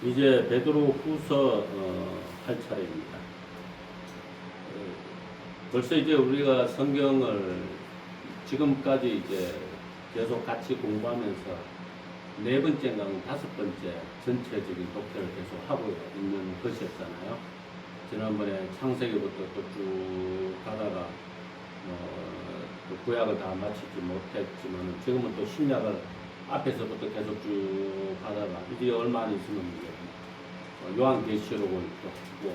이제 베드로 후서 할 차례입니다. 벌써 이제 우리가 성경을 지금까지 이제 계속 같이 공부하면서 네 번째인가 다섯 번째 전체적인 독해를 계속 하고 있는 것이었잖아요. 지난번에 창세기부터 또 쭉 가다가 또 구약을 다 마치지 못했지만 지금은 또 신약을 앞에서부터 계속 쭉 가다가 이제 얼마 안 있으면 요한계시록을 또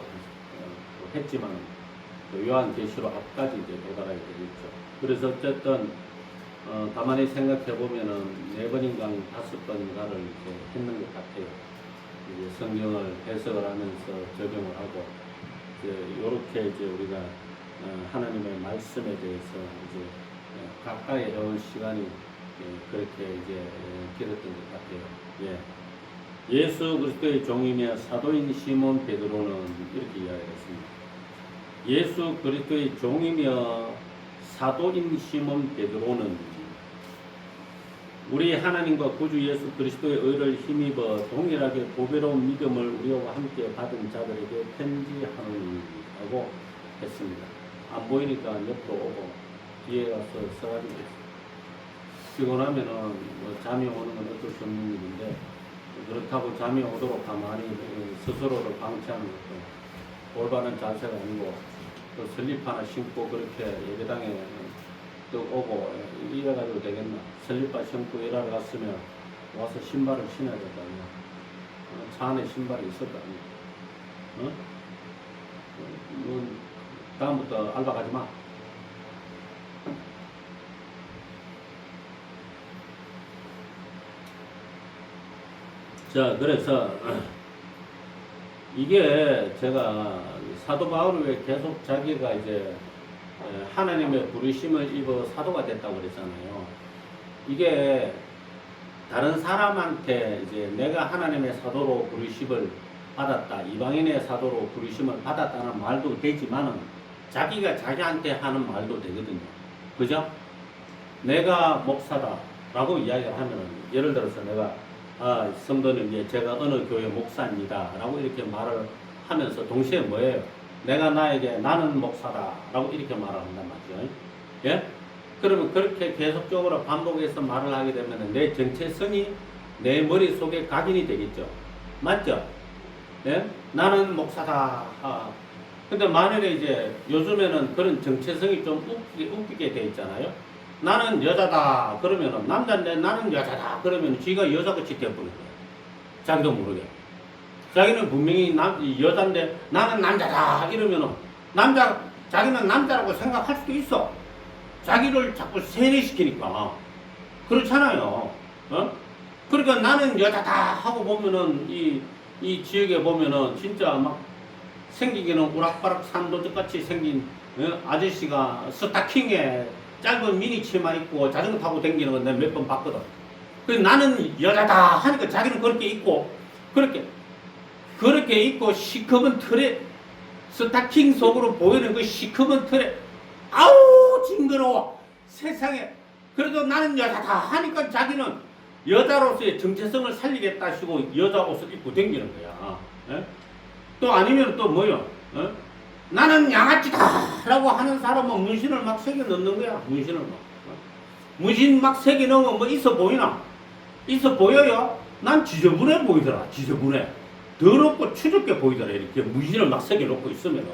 했지만 또 요한계시록 앞까지 이제 도달하게 되겠죠. 그래서 어쨌든 가만히 생각해 보면은 네 번인가 다섯 번인가를 이제 했는 것 같아요. 이제 성경을 해석을 하면서 적용을 하고 이렇게 이제 우리가 하나님의 말씀에 대해서 이제 가까이 해온 시간이 그렇게 이제 길었던 것 같아요. 예. 예수 그리스도의 종이며 사도인 시몬 베드로는 이렇게 이야기했습니다. 예수 그리스도의 종이며 사도인 시몬 베드로는 우리 하나님과 구주 예수 그리스도의 의를 힘입어 동일하게 보배로운 믿음을 우리와 함께 받은 자들에게 편지하노니라고 했습니다. 안 보이니까 옆으로 오고 뒤에 가서 써가지고 피곤하면은 잠이 오는 건 어쩔 수 없는 일인데 그렇다고 잠이 오도록 가만히 스스로를 방치하는 것도 올바른 자세가 아니고 또 슬립 하나 신고 그렇게 예배당에 또 오고 이래가지고 되겠나. 슬립바 신고 일하러 갔으면 와서 신발을 신어야 될거 아니야. 차 안에 신발이 있을 거 아니야. 다음부터 알바 가지 마. 자, 그래서 이게 제가 사도 바울이 왜 계속 자기가 이제 하나님의 부르심을 입어 사도가 됐다고 그랬잖아요. 이게 다른 사람한테 이제 내가 하나님의 사도로 부르심을 받았다, 이방인의 사도로 부르심을 받았다는 말도 되지만은 자기가 자기한테 하는 말도 되거든요. 그죠? 내가 목사다라고 이야기를 하면은 예를 들어서 내가 성도님, 제가 어느 교회 목사입니다 라고 이렇게 말을 하면서 동시에 뭐예요? 내가 나는 목사다 라고 이렇게 말을 한단 말이죠. 예? 그러면 그렇게 계속적으로 반복해서 말을 하게 되면 내 정체성이 내 머릿속에 각인이 되겠죠. 맞죠? 예? 나는 목사다. 근데 만약에 이제 요즘에는 그런 정체성이 좀 웃기게 돼 있잖아요. 나는 여자다 그러면은 남자인데 나는 여자다 그러면 지가 여자같이 되어버리는 거예요. 자기도 모르게. 자기는 분명히 여자인데 나는 남자다 이러면은 자기는 남자라고 생각할 수도 있어. 자기를 자꾸 세뇌시키니까. 그렇잖아요. 그러니까 나는 여자다 하고 보면은 이 지역에 보면은 진짜 막 생기기는 우락바락 산도적같이 생긴 아저씨가 스타킹에 짧은 미니 치마 입고 자전거 타고 다니는 건 내가 몇 번 봤거든. 그래서 나는 여자다 하니까 자기는 그렇게 입고 그렇게 입고 시커먼 틀에 스타킹 속으로 보이는 그 시커먼 틀에 아우 징그러워 세상에. 그래도 나는 여자다 하니까 자기는 여자로서의 정체성을 살리겠다 하시고 여자 옷을 입고 다니는 거야. 에? 또 아니면 또 뭐요? 나는 양아치다 라고 하는 사람은 문신을 막 새겨 넣는 거야. 문신을 막. 문신 막 새겨 넣으면 뭐 있어 보이나? 있어 보여요? 난 지저분해 보이더라. 지저분해. 더럽고 추접게 보이더라. 이렇게 문신을 막 새겨 놓고 있으면.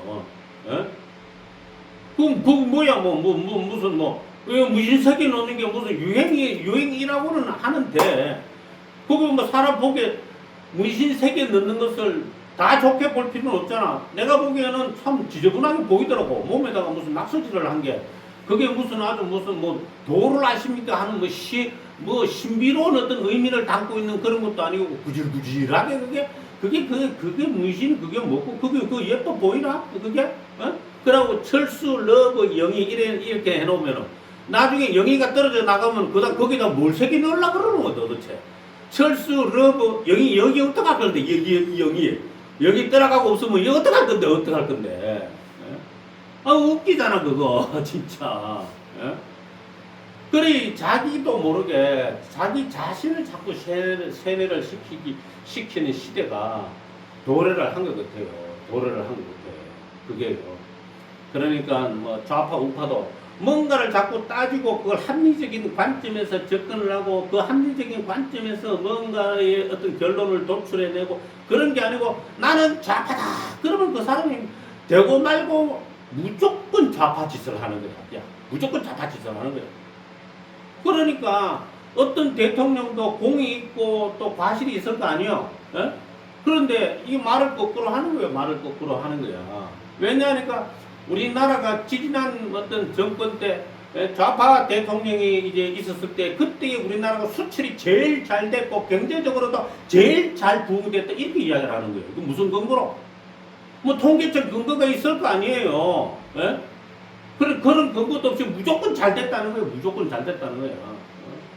그럼 뭐야? 무슨 문신 새겨 놓는 게 무슨 유행이라고는 하는데 그거 뭐 사람 보기에 문신 새겨 넣는 것을 다 좋게 볼 필요는 없잖아. 내가 보기에는 참 지저분하게 보이더라고. 몸에다가 무슨 낙서질을 한 게 그게 무슨 아주 무슨 도를 아십니까 하는 신비로운 어떤 의미를 담고 있는 그런 것도 아니고 구질구질하게 그게 문신 그게 뭐고 그게 예뻐 보이나 그게 그러고 철수 러브 영희 이렇게 해놓으면은 나중에 영희가 떨어져 나가면 거기다 뭘 새겨 넣으려고 그러는 거야 도대체. 철수 러브 영희 여기 어떡할 건데 영희 여기 떠나가고 없으면 이거 어떡할 건데. 웃기잖아, 그거, 진짜. 그래 자기도 모르게 자기 자신을 자꾸 세뇌를 시키는 시대가 도래를 한 것 같아요. 도래를 한 것 같아요. 그게요. 그러니까 뭐 좌파 우파도 뭔가를 자꾸 따지고 그걸 합리적인 관점에서 접근을 하고 그 합리적인 관점에서 뭔가의 어떤 결론을 도출해내고 그런 게 아니고 나는 좌파다. 그러면 그 사람이 되고 말고 무조건 좌파 짓을 하는 거야. 야, 무조건 좌파 짓을 하는 거야. 그러니까 어떤 대통령도 공이 있고 또 과실이 있을 거 아니에요. 에? 그런데 이 말을 거꾸로 하는 거예요. 말을 거꾸로 하는 거야. 왜냐하니까 우리나라가 지지난 어떤 정권 때 좌파 대통령이 이제 있었을 때 그때 우리나라가 수출이 제일 잘 됐고 경제적으로도 제일 잘 부흥됐다 이렇게 이야기를 하는 거예요. 그 무슨 근거로? 뭐 통계적 근거가 있을 거 아니에요. 에? 그런 근거도 없이 무조건 잘 됐다는 거예요. 무조건 잘 됐다는 거예요.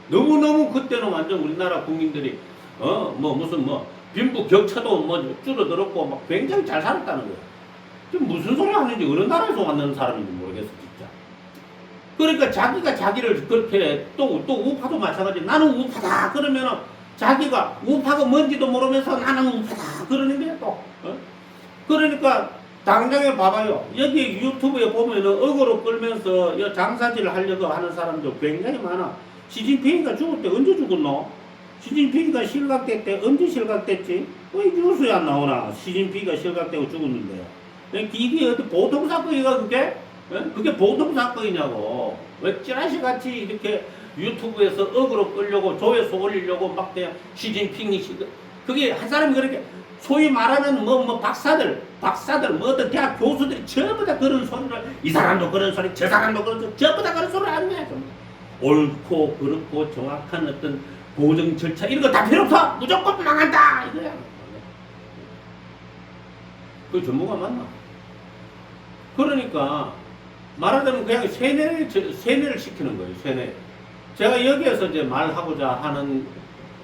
너무너무 그때는 완전 우리나라 국민들이 뭐 무슨 뭐 빈부 격차도 뭐 줄어들었고 막 굉장히 잘 살았다는 거예요. 지금 무슨 소리 하는지 어느 나라에서 왔는 사람인지 모르겠어 진짜. 그러니까 자기가 자기를 그렇게 또 우파도 마찬가지. 나는 우파다 그러면은 자기가 우파가 뭔지도 모르면서 나는 우파다 그러는 거야 또. 그러니까 당장에 봐봐요. 여기 유튜브에 보면은 어그로 끌면서 장사질을 하려고 하는 사람들 굉장히 많아. 시진핑이가 죽을 때 언제 죽었노? 시진핑이가 실각됐대. 언제 실각됐지? 왜 뉴스에 안 나오나? 시진핑이가 실각되고 죽었는데. 이게 어디 보통 사건이가 그게? 그게 보통 사건이냐고. 왜 찌라시같이 이렇게 유튜브에서 어그로 끌려고 조회수 올리려고 막 그냥 시진핑이 그게 한 사람이 그렇게 소위 말하는 뭐 박사들 뭐 어떤 대학 교수들이 전부 다 그런 소리를 이 사람도 그런 소리 저 사람도 그런 소리 전부 다 그런 소리를 하는 거야. 옳고 그렇고 정확한 어떤 보정 절차 이런 거 다 필요 없어. 무조건 망한다 이거야. 그 전문가 맞나? 그러니까 말하자면 그냥 세뇌를 시키는 거예요. 세뇌. 제가 여기에서 이제 말하고자 하는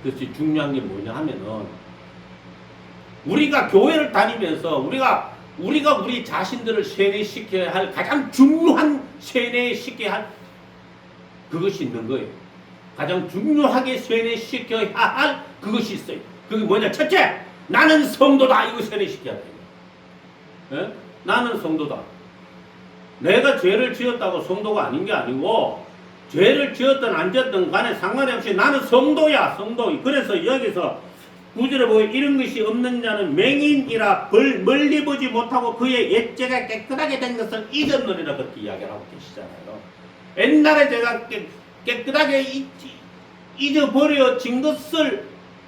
것이 중요한 게 뭐냐 하면은 우리가 교회를 다니면서 우리가 우리 자신들을 세뇌시켜야 할 가장 중요한 세뇌시켜야 할 그것이 있는 거예요. 가장 중요하게 세뇌시켜야 할 그것이 있어요. 그게 뭐냐? 첫째, 나는 성도다. 이거 세뇌시켜야 돼요. 예? 나는 성도다. 내가 죄를 지었다고 성도가 아닌 게 아니고 죄를 지었든 안 지었든 간에 상관이 없이 나는 성도야. 성도. 그래서 여기서 구절에 보면 이런 것이 없는 자는 맹인이라 멀리 보지 못하고 그의 옛죄가 깨끗하게 된 것을 잊었느니라 그렇게 이야기를 하고 계시잖아요. 옛날에 제가 깨끗하게 잊어버려진 것을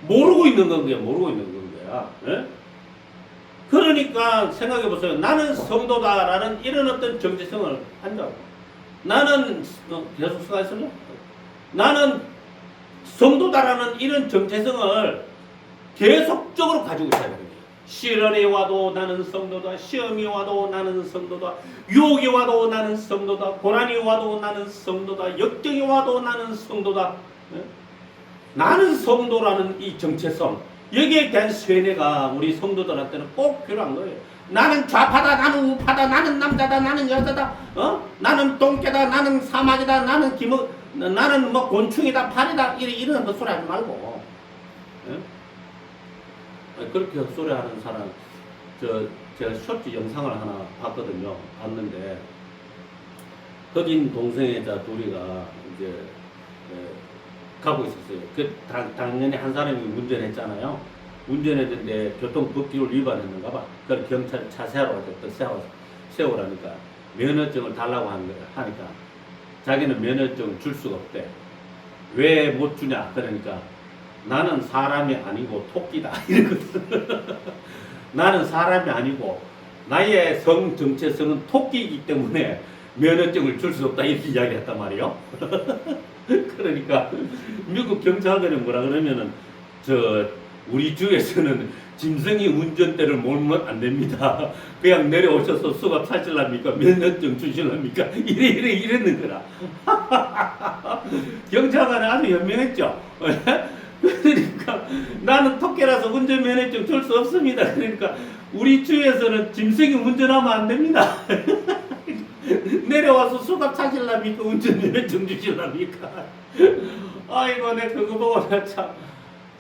모르고 있는 건 거야. 모르고 있는 건 거야. 예? 그러니까 생각해 보세요. 나는 성도다라는 이런 어떤 정체성을 한다고. 나는 계속 생각했을래? 나는 성도다라는 이런 정체성을 계속적으로 가지고 있어야 됩니다. 시련이 와도 나는 성도다. 시험이 와도 나는 성도다. 유혹이 와도 나는 성도다. 고난이 와도 나는 성도다. 역경이 와도 나는 성도다. 네? 나는 성도라는 이 정체성, 여기에 대한 세뇌가 우리 성도들한테는 꼭 필요한 거예요. 나는 좌파다. 나는 우파다. 나는 남자다. 나는 여자다. 나는 똥개다. 나는 사막이다. 나는 뭐 곤충이다. 파리다. 이런 헛소리 하지 말고. 네? 그렇게 헛소리하는 사람, 제가 쇼츠 영상을 하나 봤는데, 흑인 동성애자 둘이가 이제 가고 있었어요. 당연히 한 사람이 운전했잖아요. 운전했는데 교통법규를 위반했는가 봐. 그래서 경찰 차 세우라니까 면허증을 달라고 하니까 자기는 면허증을 줄 수가 없대. 왜 못 주냐? 그러니까 나는 사람이 아니고 토끼다. 이러거든. 나는 사람이 아니고 나의 성 정체성은 토끼이기 때문에 면허증을 줄 수 없다. 이렇게 이야기했단 말이에요. 그러니까 미국 경찰관은 뭐라 그러면은 우리 주에서는 짐승이 운전대를 몰면 안 됩니다. 그냥 내려오셔서 수갑 사실랍니까? 면허증 주실랍니까? 이랬는 거라. 경찰관은 아주 현명했죠. 그러니까 나는 토끼라서 운전면허증 줄 수 없습니다. 그러니까 우리 주에서는 짐승이 운전하면 안 됩니다. 내려와서 수갑 차실랍니까? 운전면허증 주실랍니까? 아이고, 내 그거 보고 나 참.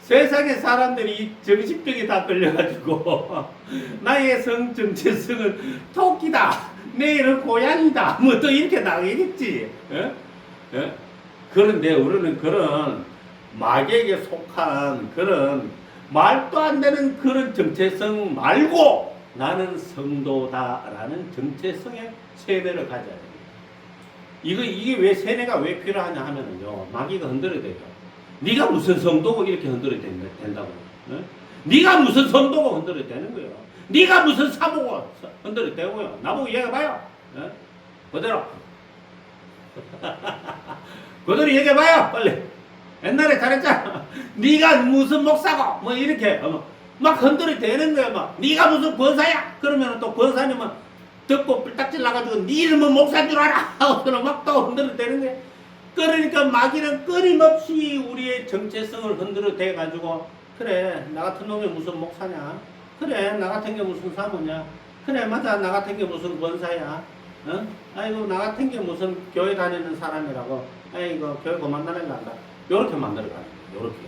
세상에 사람들이 이 정신병이 다 걸려가지고 나의 성 정체성은 토끼다, 내일은 고양이다, 뭐 또 이렇게 나가겠지. 예? 예? 그런데 우리는 그런 마귀에게 속한 그런 말도 안 되는 그런 정체성 말고 나는 성도다라는 정체성의 세뇌를 가져야 돼요. 이게 왜 세뇌가 왜 필요하냐 하면은요, 마귀가 흔들어야 돼요. 네가 무슨 성도고 이렇게 흔들어야 된다고. 네? 네가 무슨 성도고 흔들어야 되는 거예요. 네가 무슨 사모고 흔들어야 되고요. 나보고 얘기해봐요. 네? 그대로. 그대로 얘기해봐요. 빨리. 옛날에 잘했잖아. 네가 무슨 목사고 뭐 이렇게 막 흔들어야 되는 거야. 막 네가 무슨 권사야. 그러면 또 권사님은 듣고 뿔딱질 나가지고 네 이름은 목사인 줄 알아. 하고 막 또 흔들어야 되는 거야. 그러니까 마귀는 끊임없이 우리의 정체성을 흔들어 대가지고 그래 나 같은 놈이 무슨 목사냐, 그래 나 같은 게 무슨 사모냐, 그래 맞아 나 같은 게 무슨 권사야, 어? 아이고 나 같은 게 무슨 교회 다니는 사람이라고, 아이고 교회 그만 다닐란다, 요렇게 만들어가는 거예요. 요렇게.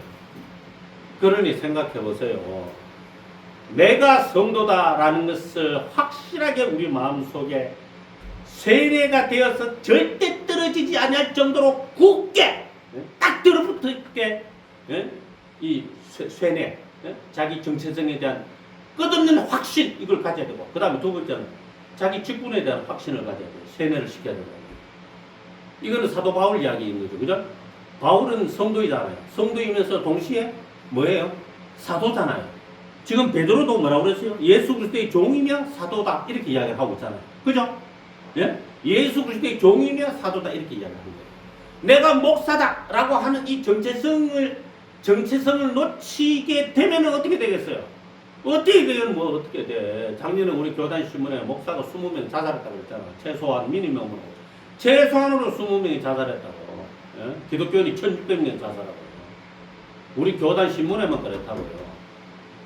그러니 생각해 보세요. 내가 성도다라는 것을 확실하게 우리 마음속에 세뇌가 되어서 절대 떨어지지 않을 정도로 굳게 딱 들어붙어 있게 이 세뇌, 자기 정체성에 대한 끝없는 확신, 이걸 가져야 되고, 그 다음에 두 번째는 자기 직분에 대한 확신을 가져야 돼요. 세뇌를 시켜야 되고. 이거는 사도 바울 이야기인 거죠. 그죠? 바울은 성도이잖아요. 성도이면서 동시에 뭐예요? 사도잖아요. 지금 베드로도 뭐라고 그랬어요? 예수 그리스도의 종이며 사도다, 이렇게 이야기를 하고 있잖아요. 그죠? 예? 예수 그리스도의 종이며 사도다, 이렇게 이야기하는 거예요. 내가 목사다라고 하는 이 정체성을 놓치게 되면 어떻게 되겠어요? 어떻게 되면 뭐 어떻게 돼? 작년에 우리 교단 신문에 목사가 20명 자살했다고 그랬잖아. 최소한 미니멈으로. 최소한으로 20명이 자살했다고. 예? 기독교인이 1600명 자살하고. 우리 교단 신문에만 그랬다고요.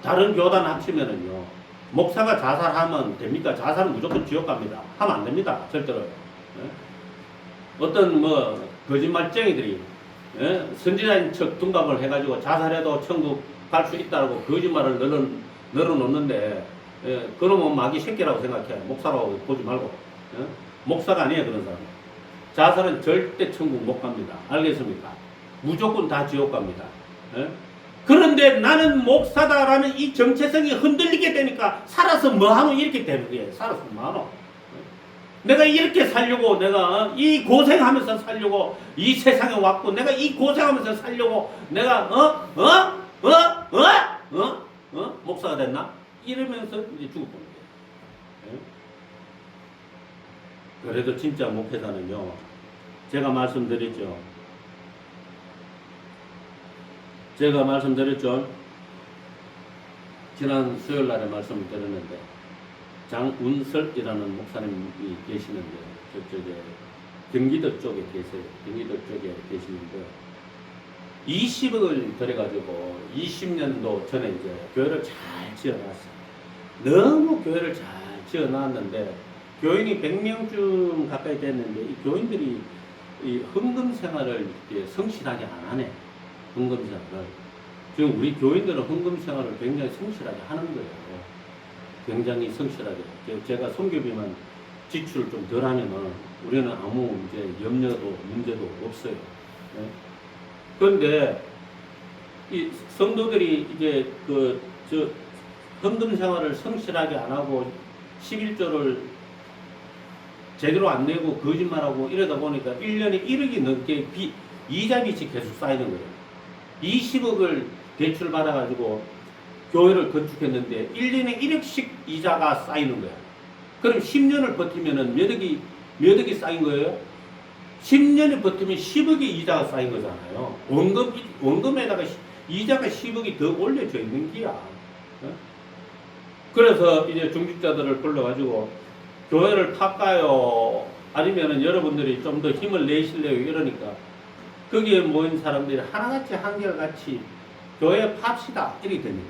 다른 교단 합치면은요. 목사가 자살하면 됩니까? 자살은 무조건 지옥 갑니다. 하면 안 됩니다. 절대로. 예? 어떤 뭐 거짓말쟁이들이 선지자인 척 둔갑을 해가지고 자살해도 천국 갈 수 있다고 거짓말을 늘어놓는데, 그러면 마귀 새끼라고 생각해. 목사라고 보지 말고. 목사가 아니에요, 그런 사람. 자살은 절대 천국 못 갑니다. 알겠습니까? 무조건 다 지옥 갑니다. 그런데 나는 목사다라는 이 정체성이 흔들리게 되니까 살아서 뭐하노 이렇게 되는 거예요. 살아서 뭐하노. 내가 이렇게 살려고, 내가 이 고생하면서 살려고 이 세상에 왔고, 내가 이 고생하면서 살려고 내가 목사가 됐나? 이러면서 이제 죽어보는 거예요. 그래도 진짜 목회자는요, 제가 말씀드렸죠. 지난 수요일 날에 말씀을 드렸는데, 장운설이라는 목사님이 계시는데, 저쪽에 경기도 쪽에 계세요. 경기도 쪽에 계시는데 20억을 들여가지고 20년도 전에 이제 교회를 잘 지어놨어요. 너무 교회를 잘 지어놨는데 교인이 100명쯤 가까이 됐는데, 이 교인들이 이 헌금 생활을 성실하게 안 하네. 헌금 생활을. 지금 우리 교인들은 헌금 생활을 굉장히 성실하게 하는 거예요. 굉장히 성실하게. 제가 선교비만 지출을 좀 덜 하면은 우리는 아무 이제 염려도 문제도 없어요. 네? 그런데 이 성도들이 이제 헌금 생활을 성실하게 안 하고 11조를 제대로 안 내고 거짓말하고 이러다 보니까 1년에 1억이 넘게 이자 빚이 계속 쌓이는 거예요. 20억을 대출 받아가지고 교회를 건축했는데 1년에 1억씩 이자가 쌓이는 거야. 그럼 10년을 버티면은 몇 억이 쌓인 거예요? 10년을 버티면 10억의 이자가 쌓인 거잖아요. 원금에다가 이자가 10억이 더 올려져 있는 기야. 그래서 이제 중직자들을 불러가지고 교회를 탈까요? 아니면은 여러분들이 좀 더 힘을 내실래요? 이러니까 거기에 모인 사람들이 하나같이 한결같이 교회 팝시다 이렇게 됩니다.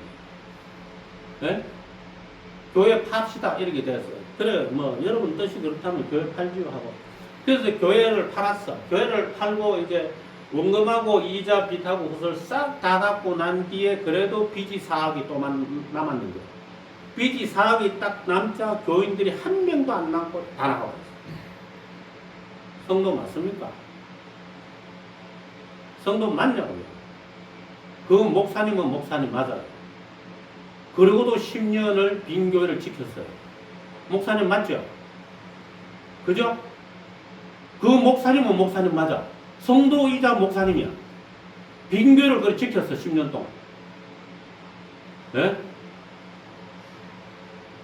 네? 교회 팝시다 이렇게 됐어요. 그래, 뭐, 여러분 뜻이 그렇다면 교회 팔지요 하고. 그래서 교회를 팔았어. 교회를 팔고, 이제, 원금하고 이자 빚하고 그것을 싹 다 갖고 난 뒤에 그래도 빚이 4억이 또 남았는 거야. 빚이 4억이 딱 남자 교인들이 한 명도 안 남고 다 나가버렸어. 성도 맞습니까? 성도 맞냐고요. 그 목사님은 목사님 맞아요. 그리고도 10년을 빈교회를 지켰어요. 목사님 맞죠? 그죠? 그 목사님은 목사님 맞아. 성도이자 목사님이야. 빈교회를 그걸 지켰어, 10년 동안. 예?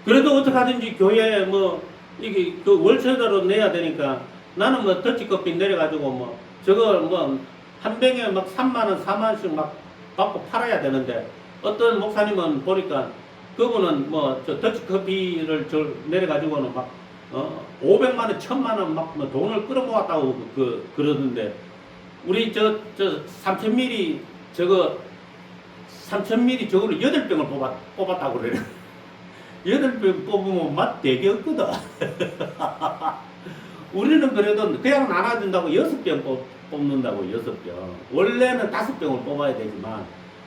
그래도 어떻게 하든지 교회에 뭐, 이게 그 월세대로 내야 되니까 나는 뭐 더치커피 내려가지고 뭐, 저거 뭐, 한 병에 막 3만원, 4만원씩 막 받고 팔아야 되는데 어떤 목사님은 보니까 그분은 뭐, 저 더치커피를 내려가지고는 막 500만원, 1000만원 막 뭐 돈을 끌어모았다고 그러는데 우리 3000ml 저거 3000ml 저거를 8병을 뽑았다고 그래요. 8병 뽑으면 맛 되게 없거든. 우리는 그래도 그냥 나눠준다고 6병 뽑는다고 6병. 원래는 5병을 뽑아야 되지만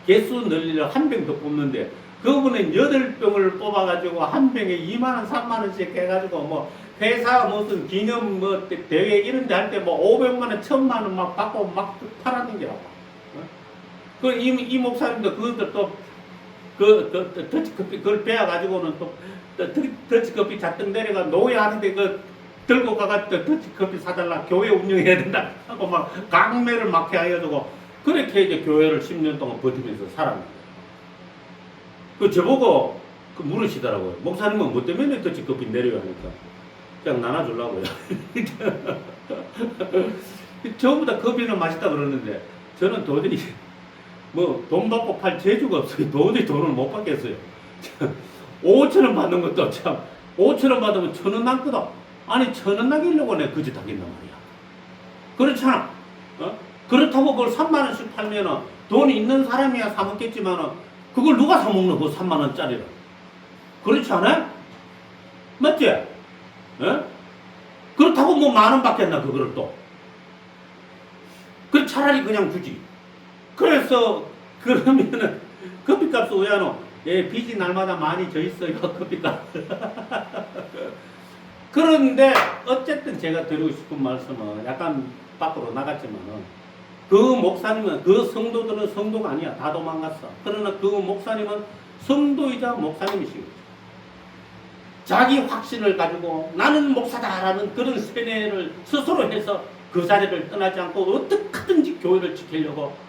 개수 늘리려 1병 더 뽑는데 그분은 8병을 뽑아가지고 한 병에 2만원, 3만원씩 해가지고 뭐 회사 무슨 기념 뭐 대회 이런 데 할 때 뭐 500만원, 1000만원 막 받고 막 팔았는 게라고. 이 목사님도 그것도 또 더치커피 그걸 빼앗가지고는 또 더치커피 잔뜩 내려가 노예하는데 그 들고 가가지고 더치커피 사달라 교회 운영해야 된다 하고 막 강매를 막 해가지고 그렇게 이제 교회를 10년 동안 버티면서 살았는데 그 저보고 그 물으시더라고요. 목사님은 뭐 때문에 더치커피 내려야 하니까 그냥 나눠주려고요. 저보다 커피는 맛있다 그러는데 저는 도저히 뭐 돈 받고 팔 재주가 없어요. 도저히 돈을 못 받겠어요. 5천원 받는 것도 참 5천원 받으면 1,000원 남거든. 아니 1,000원 나기려고 내가 그짓 하겠단 말이야. 그렇잖아. 그렇다고 그걸 3만원씩 팔면은 돈이 있는 사람이야 사먹겠지만은 그걸 누가 사먹는 그 3만원짜리를. 그렇지 않아? 맞지? 그렇다고 뭐 10,000원 받겠나 그거를 또. 그 차라리 그냥 주지. 그래서 그러면은 커피값 왜 하노? 예, 빚이 날마다 많이 져 있어요 커피값. 그런데 어쨌든 제가 드리고 싶은 말씀은 약간 밖으로 나갔지만은 그 목사님은 그 성도들은 성도가 아니야. 다 도망갔어. 그러나 그 목사님은 성도이자 목사님이시고 자기 확신을 가지고 나는 목사다라는 그런 세뇌를 스스로 해서 그 자리를 떠나지 않고 어떻게든지 교회를 지키려고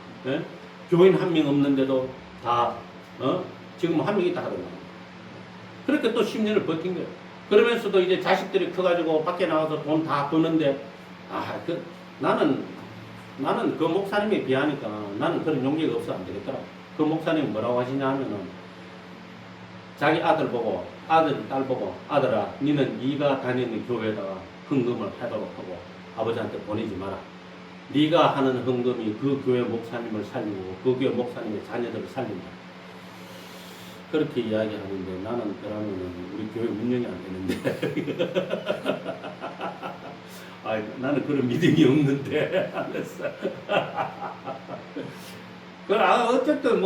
교인 한 명 없는데도 다 지금 한 명이 다 하더라고요. 그렇게 또 10년을 버틴 거예요. 그러면서도 이제 자식들이 커가지고 밖에 나가서 돈 다 버는데 나는 그 목사님에 비하니까 나는 그런 용기가 없어 안 되겠더라. 그 목사님이 뭐라고 하시냐 하면은 자기 아들 보고 딸 보고 아들아 니는 네가 다니는 교회에다가 헌금을 하도록 하고 아버지한테 보내지 마라. 네가 하는 헌금이 그 교회 목사님을 살리고 그 교회 목사님의 자녀들을 살린다. 그렇게 이야기하는데 나는 그러면은 우리 교회 운영이 안 되는데 나는 그런 믿음이 없는데 알았어. 어쨌든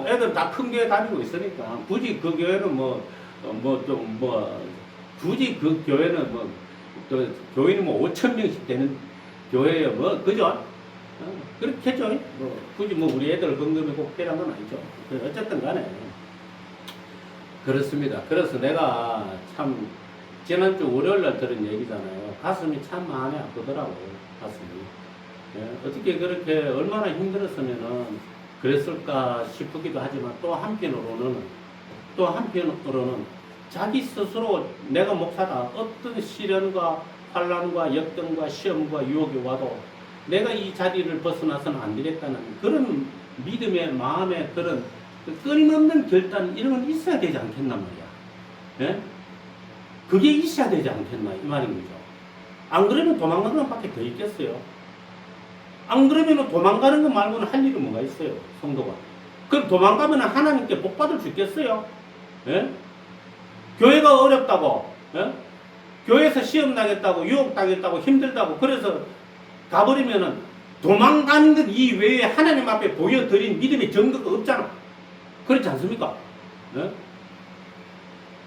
애들 다 큰 교회 다니고 있으니까 굳이 그 교회는 굳이 그 교회는 또 교인이 5,000명씩 되는 교회에 그죠? 그렇겠죠. 굳이 우리 애들 건강이 꼭 필요한 건 아니죠. 어쨌든 간에 그렇습니다. 그래서 내가 참 지난주 월요일날 들은 얘기잖아요. 가슴이 참 많이 아프더라고요. 가슴이. 어떻게 그렇게 얼마나 힘들었으면은 그랬을까 싶기도 하지만 또 한편으로는 자기 스스로 내가 목사다. 어떤 시련과 환란과 역경과 시험과 유혹이 와도 내가 이 자리를 벗어나서는 안 되겠다는 그런 믿음의 마음의 그런 끊임없는 결단 이런 건 있어야 되지 않겠나 말이야. 그게 있어야 되지 않겠나 이 말인 거죠. 안 그러면 도망가는 것밖에 더 있겠어요. 안 그러면 도망가는 것 말고는 할 일은 뭐가 있어요 성도가. 그럼 도망가면 하나님께 복 받을 수 있겠어요? 교회가 어렵다고 교회에서 시험 나겠다고, 유혹 당했다고, 힘들다고, 그래서 가버리면은 도망가는 것 이외에 하나님 앞에 보여드린 믿음의 증거가 없잖아. 그렇지 않습니까? 네?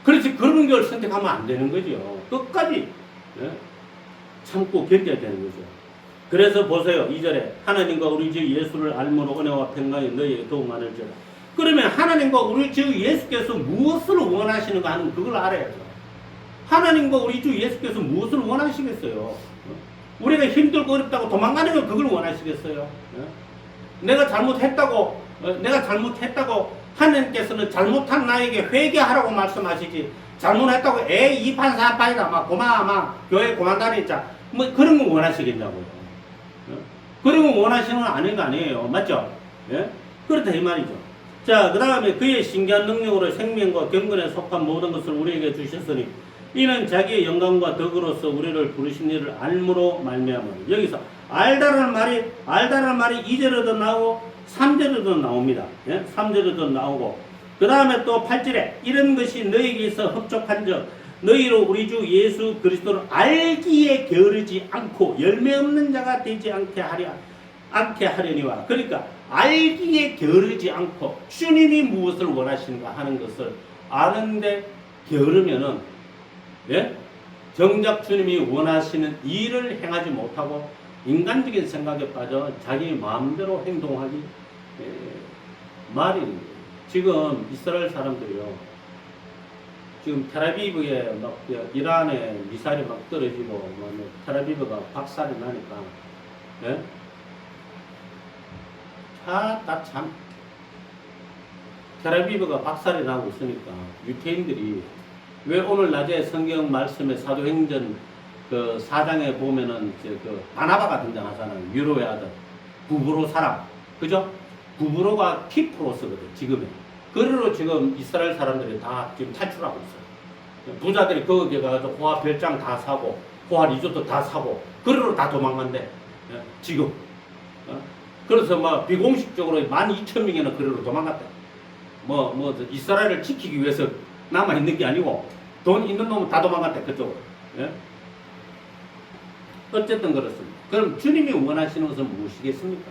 그렇지, 그런 걸 선택하면 안 되는 거죠. 끝까지 네? 참고 견뎌야 되는 거죠. 그래서 보세요. 2절에 하나님과 우리 주 예수를 알므로 은혜와 평강이 너희에게 더욱 많을지어다. 그러면 하나님과 우리 주 예수께서 무엇을 원하시는가 하는 그걸 알아야죠. 하나님과 우리 주 예수께서 무엇을 원하시겠어요? 우리가 힘들고 어렵다고 도망가는 걸 그걸 원하시겠어요? 내가 잘못했다고 하나님께서는 잘못한 나에게 회개하라고 말씀하시지, 잘못했다고 이판 사판이다 막 교회 고만 다니자 뭐 그런 거 원하시겠냐고요. 그런 거 원하시는 건 아닌 거 아니에요. 맞죠? 예? 그렇다 이 말이죠. 자, 그 다음에 그의 신기한 능력으로 생명과 경건에 속한 모든 것을 우리에게 주셨으니 이는 자기의 영광과 덕으로서 우리를 부르신 일을 알므로 말미암아. 여기서 알다라는 말이 2절에도 나오고 3절에도 나옵니다. 예? 3절에도 나오고 그 다음에 또 8절에 이런 것이 너희에게 있어 흡족한즉 너희로 우리 주 예수 그리스도를 알기에 게으르지 않고 열매 없는 자가 되지 않게 하려니와. 그러니까 알기에 게으르지 않고 주님이 무엇을 원하시는가 하는 것을 아는데 게으르면은 예? 정작 주님이 원하시는 일을 행하지 못하고 인간적인 생각에 빠져 자기 마음대로 행동하기 말이 지금 이스라엘 사람들이요. 지금 텔아비브에 막 이란에 미사일이 막 떨어지고 텔아비브가 박살이 나니까 예? 참 텔아비브가 박살이 나고 있으니까 유태인들이 왜 오늘 낮에 성경 말씀에 사도행전 그 4장에 보면은 그 바나바가 등장하잖아요. 유로의 아들 구브로 사람, 그죠? 구브로가 키프로스거든 지금은. 그리로 지금 이스라엘 사람들이 다 지금 탈출하고 있어요. 부자들이 거기에 가서 호화 별장 다 사고 호화 리조트 다 사고 그리로 다 도망간대 지금. 그래서 막 비공식적으로 12,000명이나 그리로 도망갔대. 이스라엘을 지키기 위해서 남아 있는 게 아니고 돈 있는 놈은 다 도망갔대 그쪽으로. 예? 어쨌든 그렇습니다. 그럼 주님이 원하시는 것은 무엇이겠습니까?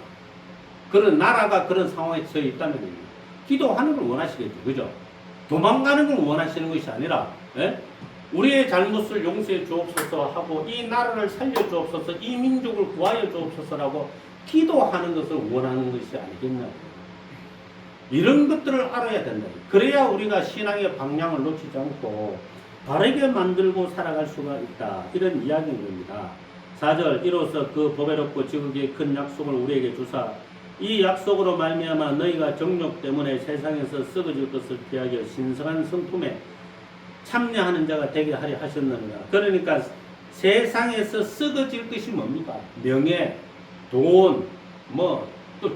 그런 나라가 그런 상황에 처해 있다면 기도하는 걸 원하시겠죠. 그죠? 도망가는 걸 원하시는 것이 아니라 예? 우리의 잘못을 용서해 주옵소서 하고 이 나라를 살려 주옵소서, 이 민족을 구하여 주옵소서라고 기도하는 것을 원하는 것이 아니겠냐고. 이런 것들을 알아야 된다. 그래야 우리가 신앙의 방향을 놓치지 않고 바르게 만들고 살아갈 수가 있다. 이런 이야기인 겁니다. 4절 이로써 그 보배롭고 지극히 큰 약속을 우리에게 주사 이 약속으로 말미암아 너희가 정욕 때문에 세상에서 썩어질 것을 피하여 신성한 성품에 참여하는 자가 되게 하려 하셨느니라. 그러니까 세상에서 썩어질 것이 뭡니까? 명예, 돈, 또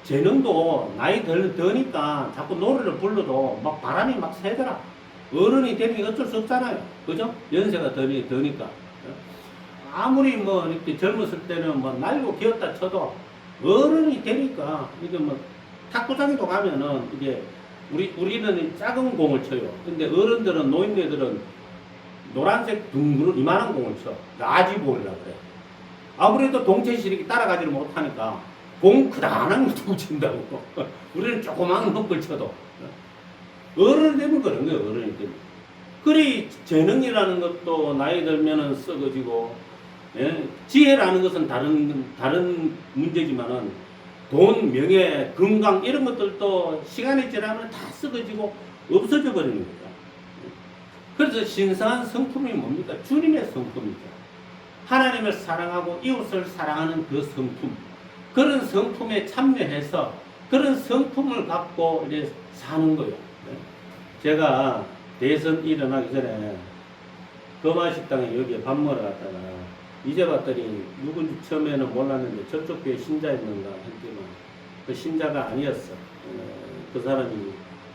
재능도 나이 드니까 자꾸 노래를 불러도 막 바람이 막 새더라. 어른이 되면 어쩔 수 없잖아요. 그죠? 연세가 드니까. 아무리 이렇게 젊었을 때는 날고 기었다 쳐도 어른이 되니까 이게 탁구장에도 가면은 이게 우리는 작은 공을 쳐요. 근데 어른들은 노인네들은 노란색 둥그런 이만한 공을 쳐. 라지볼이라고 그래. 아무래도 동체시력이 따라가지를 못하니까 공 크다란 걸 두고 친다고. 우리는 조그마한 헛걸 쳐도. 어른이 되면 그런 거예요. 어른이 되면. 그리 재능이라는 것도 나이 들면은 썩어지고, 예? 지혜라는 것은 다른 문제지만은 돈, 명예, 건강 이런 것들도 시간이 지나면 다 썩어지고 없어져 버리는 거죠. 그래서 신성한 성품이 뭡니까? 주님의 성품이죠. 하나님을 사랑하고 이웃을 사랑하는 그 성품. 그런 성품에 참여해서 그런 성품을 갖고 이제 사는 거예요. 제가 대선 일어나기 전에 금화식당에 여기에 밥 먹으러 갔다가 이제 봤더니 누군지 처음에는 몰랐는데 저쪽 교회 신자였는가 했지만 그 신자가 아니었어. 그 사람이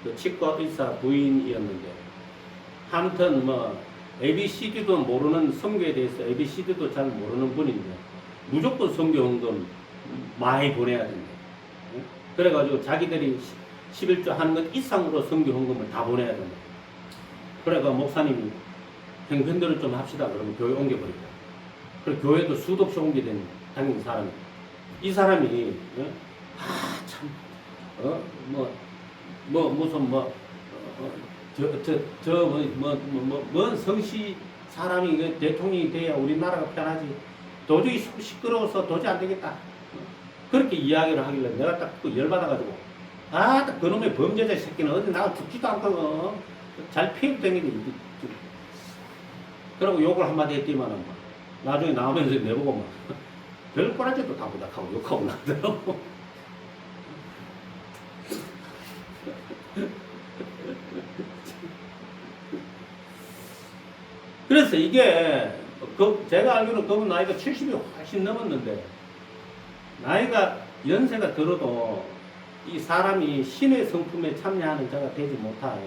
그 치과 의사 부인이었는데 아무튼 ABCD도 모르는 선교에 대해서 ABCD도 잘 모르는 분인데 무조건 선교 헌금 많이 보내야 된다. 그래가지고 자기들이 11조 하는 것 이상으로 선교 헌금을 다 보내야 된다. 그래가 목사님이 형편대로 좀 합시다. 그러면 교회 옮겨버리고. 그리고 교회도 수도 없이 옮겨된 당연히 사람이. 이 사람이, 참, 무슨, 뭔 성씨 사람이 대통령이 돼야 우리나라가 편하지. 도저히 시끄러워서 도저히 안 되겠다. 그렇게 이야기를 하길래 내가 딱 열받아가지고, 딱 그놈의 범죄자 새끼는 어디 나가 죽지도 않고, 잘 피해도 되겠니. 그러고 욕을 한마디 했더니만은, 나중에 나오면서 내보고 막, 별 꼬라지도 다 부닥하고 욕하고 나더라고. 그래서 이게, 제가 알기로는 그분 나이가 70이 훨씬 넘었는데, 나이가, 연세가 들어도 이 사람이 신의 성품에 참여하는 자가 되지 못하요.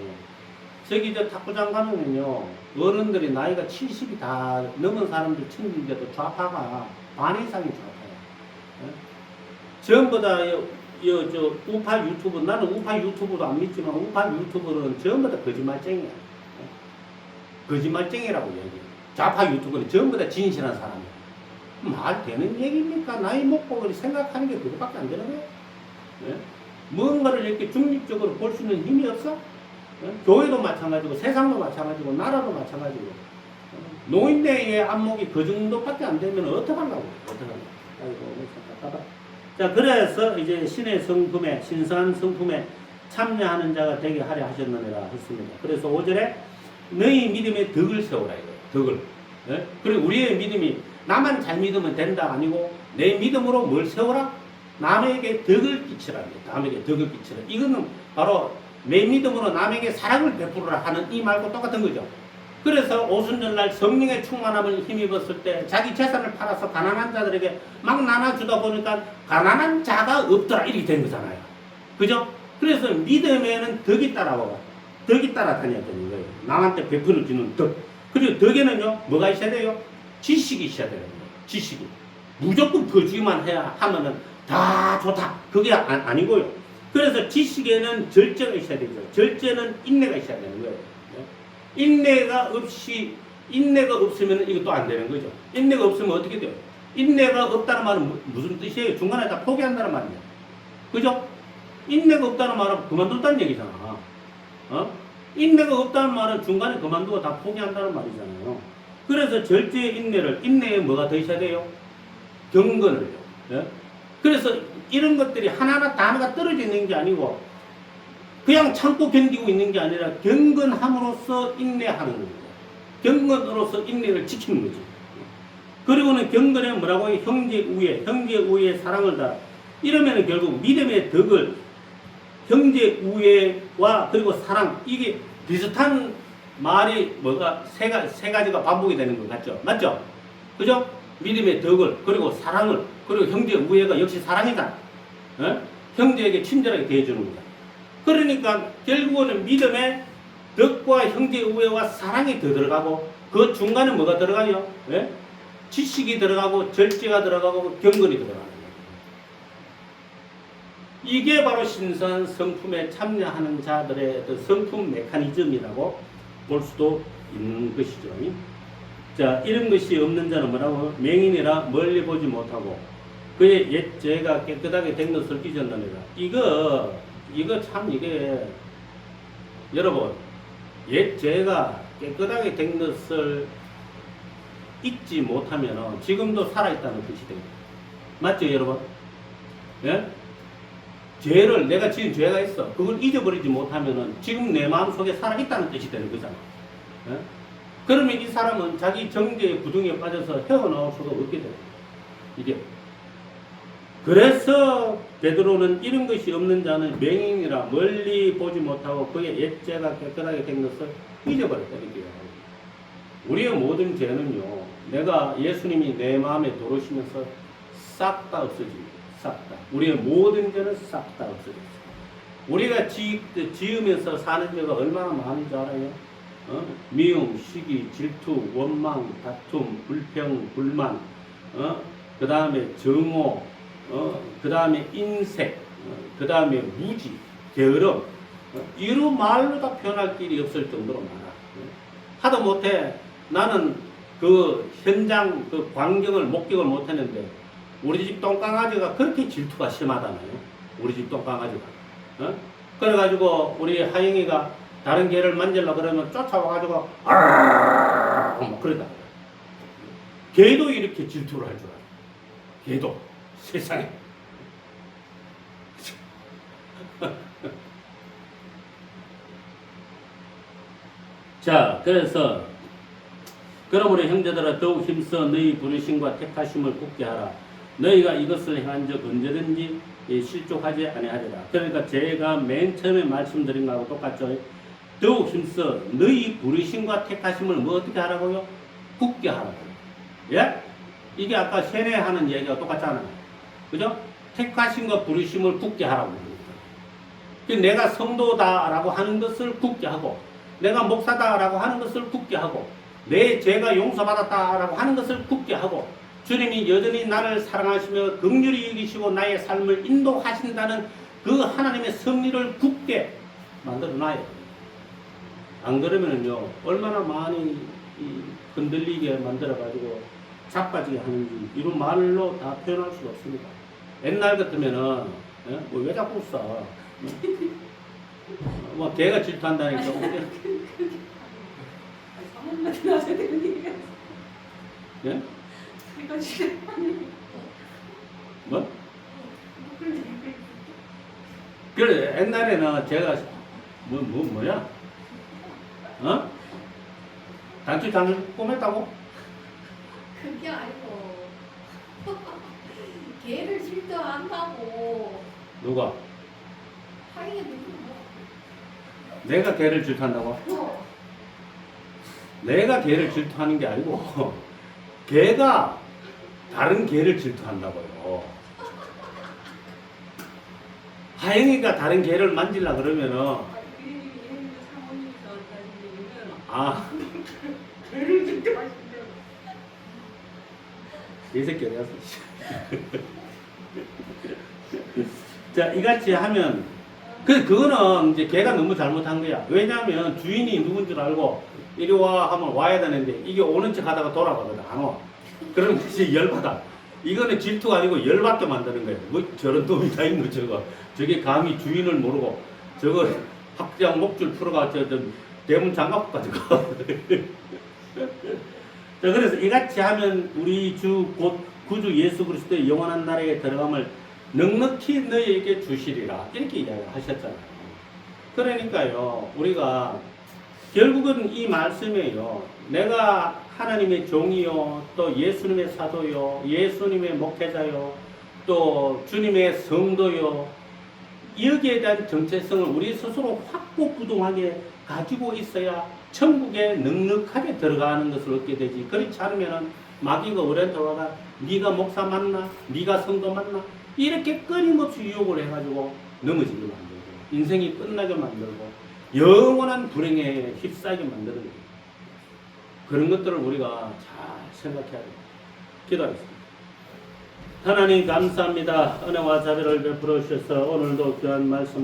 저기 저 탁구장 가면은요, 어른들이 나이가 70이 다 넘은 사람들 친구인데도 좌파가 반 이상이 좌파예요. 전부 다 우파 유튜브, 나는 우파 유튜브도 안 믿지만 우파 유튜브는 전부 다 거짓말쟁이야. 거짓말쟁이라고 얘기해. 좌파 유튜브는 전부 다 진실한 사람이야. 말 되는 얘기입니까? 나이 먹고 생각하는 게 그거밖에 안 되는 거야? 네? 뭔가를 이렇게 중립적으로 볼 수 있는 힘이 없어? 네? 교회도 마찬가지고, 세상도 마찬가지고, 나라도 마찬가지고. 노인네의 안목이 그 정도밖에 안 되면 어떡하려고? 어떡하려고? 아이고, 참 답답하다. 자, 그래서 이제 신의 성품에, 신성한 성품에 참여하는 자가 되게 하려 하셨느니라 했습니다. 그래서 5절에 너희 믿음의 덕을 세우라 이거예요. 덕을. 네? 그리고 우리의 믿음이 나만 잘 믿으면 된다 아니고 내 믿음으로 뭘 세우라? 남에게 덕을 끼치라. 남에게 덕을 끼치라. 이거는 바로 내 믿음으로 남에게 사랑을 베풀으라 하는 이 말과 똑같은 거죠. 그래서 오순절날 성령의 충만함을 힘입었을 때 자기 재산을 팔아서 가난한 자들에게 막 나눠주다 보니까 가난한 자가 없더라 이렇게 된 거잖아요. 그죠? 그래서 믿음에는 덕이 따라와. 덕이 따라다녀야 되는 거예요. 남한테 베풀어 주는 덕. 그리고 덕에는요 뭐가 있어야 돼요? 지식이 있어야 되는 거예요. 지식이. 무조건 퍼주기만 해야 하면은 다 좋다. 그게 아니고요. 그래서 지식에는 절제가 있어야 되죠. 절제는 인내가 있어야 되는 거예요. 인내가 없으면 이것도 안 되는 거죠. 인내가 없으면 어떻게 돼요? 인내가 없다는 말은 무슨 뜻이에요? 중간에 다 포기한다는 말이에요. 그죠? 인내가 없다는 말은 그만둔다는 얘기잖아. 인내가 없다는 말은 중간에 그만두고 다 포기한다는 말이잖아요. 그래서 절제의 인내에 뭐가 더 있어야 돼요? 경건을요. 예? 그래서 이런 것들이 하나하나 단어가 떨어져 있는 게 아니고 그냥 참고 견디고 있는 게 아니라 경건함으로써 인내하는 거예요. 경건으로서 인내를 지키는 거죠. 그리고는 경건에 뭐라고 해요? 형제 우애에 사랑을 다. 이러면 결국 믿음의 덕을 형제 우애와 그리고 사랑 이게 비슷한 말이 뭐가 세 가지가 반복이 되는 것 같죠? 맞죠? 그죠? 믿음의 덕을 그리고 사랑을 그리고 형제 우애가 역시 사랑이다. 어? 형제에게 친절하게 대해주는 거다. 그러니까 결국은 믿음의 덕과 형제 우애와 사랑이 더 들어가고 그 중간에 뭐가 들어가요? 예? 지식이 들어가고 절제가 들어가고 경건이 들어가는 거예요. 이게 바로 신선 성품에 참여하는 자들의 성품 메커니즘이라고 볼 수도 있는 것이죠. 자, 이런 것이 없는 자는 뭐라고? 맹인이라 멀리 보지 못하고 그의 옛 죄가 깨끗하게 된 것을 잊었느니라. 이거 참 이게 여러분 옛 죄가 깨끗하게 된 것을 잊지 못하면 지금도 살아있다는 뜻이 됩니다. 맞죠 여러분? 예? 죄를 내가 지은 죄가 있어. 그걸 잊어버리지 못하면 지금 내 마음속에 살아있다는 뜻이 되는 거잖아. 예? 그러면 이 사람은 자기 정죄의 구덩이에 빠져서 헤어나올 수가 없게 돼요. 이게 그래서 베드로는 이런 것이 없는 자는 맹인이라 멀리 보지 못하고 그의 옛죄가 깨끗하게 된 것을 잊어버렸다 이렇게 합니다. 우리의 모든 죄는요 내가 예수님이 내 마음에 들어오시면서 싹 다 없어집니다. 싹 다. 우리의 모든 죄는 싹 다 없어졌어요. 우리가 지으면서 사는 죄가 얼마나 많은 줄 알아요? 미움, 시기, 질투, 원망, 다툼, 불평, 불만, 그 다음에 정오, 그 다음에 인색, 그 다음에 무지, 게으름, 이런 말로 다 표현할 길이 없을 정도로 많아. 하다 못해 나는 그 현장 그 광경을 목격을 못했는데 우리 집 똥강아지가 그렇게 질투가 심하다나요? 우리 집 똥강아지가. 어? 그래가지고 우리 하영이가 다른 개를 만지려고 그러면 쫓아와가지고 막 그러다. 개도 이렇게 질투를 할 줄 알아. 개도 세상에. 자, 그래서 그러므로 형제들아 더욱 힘써 너희 부르심과 택하심을 굳게 하라. 너희가 이것을 행한 적 언제든지 실족하지 아니하리라. 그러니까 제가 맨 처음에 말씀드린 거하고 똑같죠. 더욱 힘써 너희 부르심과 택하심을 뭐 어떻게 하라고요? 굳게 하라고요. 예? 이게 아까 세뇌하는 얘기가 똑같잖아요. 그죠? 택하심과 부르심을 굳게 하라고 합니다. 내가 성도다라고 하는 것을 굳게 하고 내가 목사다라고 하는 것을 굳게 하고 내 죄가 용서받았다라고 하는 것을 굳게 하고 주님이 여전히 나를 사랑하시며 긍휼히 여기시고 나의 삶을 인도하신다는 그 하나님의 섭리를 굳게 만들어 놔요. 안 그러면요 얼마나 많이 흔들리게 만들어 가지고 자빠지게 하는지 이런 말로 다 표현할 수가 없습니다. 옛날 같으면은 뭐 왜 자꾸 웃어? 뭐 개가 질투한다니까. 예? 뭐? 그래 옛날에는 제가 뭐야? 어? 단추 꼬맸다고? 그게 아니고 개를 질투한다고. 누가? 하이게 누구? 내가 개를 질투한다고? 내가 개를 질투하는 게 아니고 개가 다른 개를 질투한다고요. 하영이가 다른 개를 만지려고 그러면은 아 개를 질투하신대요. 이 새끼 어디 갔어? 자, 이같이 하면 그거는 이제 걔가 너무 잘못한 거야. 왜냐하면 주인이 누군 줄 알고 이리 와 하면 와야 되는데 이게 오는 척 하다가 돌아가거든. 안 와. 그러면 이제 열받아. 이거는 질투가 아니고 열받게 만드는 거예요. 뭐 저런 놈이 다 있는 저거. 저게 감히 주인을 모르고 저거 확장 목줄 풀어가 저 대문 장갑까지 가. 자, 그래서 이같이 하면 우리 주 곧 구주 예수 그리스도의 영원한 나라에 들어감을 넉넉히 너희에게 주시리라 이렇게 이야기하셨잖아요. 그러니까요 우리가 결국은 이 말씀에요 내가 하나님의 종이요 또 예수님의 사도요 예수님의 목회자요 또 주님의 성도요 여기에 대한 정체성을 우리 스스로 확고부동하게 가지고 있어야 천국에 넉넉하게 들어가는 것을 얻게 되지. 그렇지 않으면 마귀가 우리한테 와가 네가 목사 맞나? 네가 성도 맞나? 이렇게 끊임없이 유혹을 해가지고 넘어지게 만들고 인생이 끝나게 만들고 영원한 불행에 휩싸이게 만드는 거예요. 그런 것들을 우리가 잘 생각해야 됩니다. 기도하겠습니다. 하나님 감사합니다. 은혜와 자비를 베풀어 주셔서 오늘도 귀한 말씀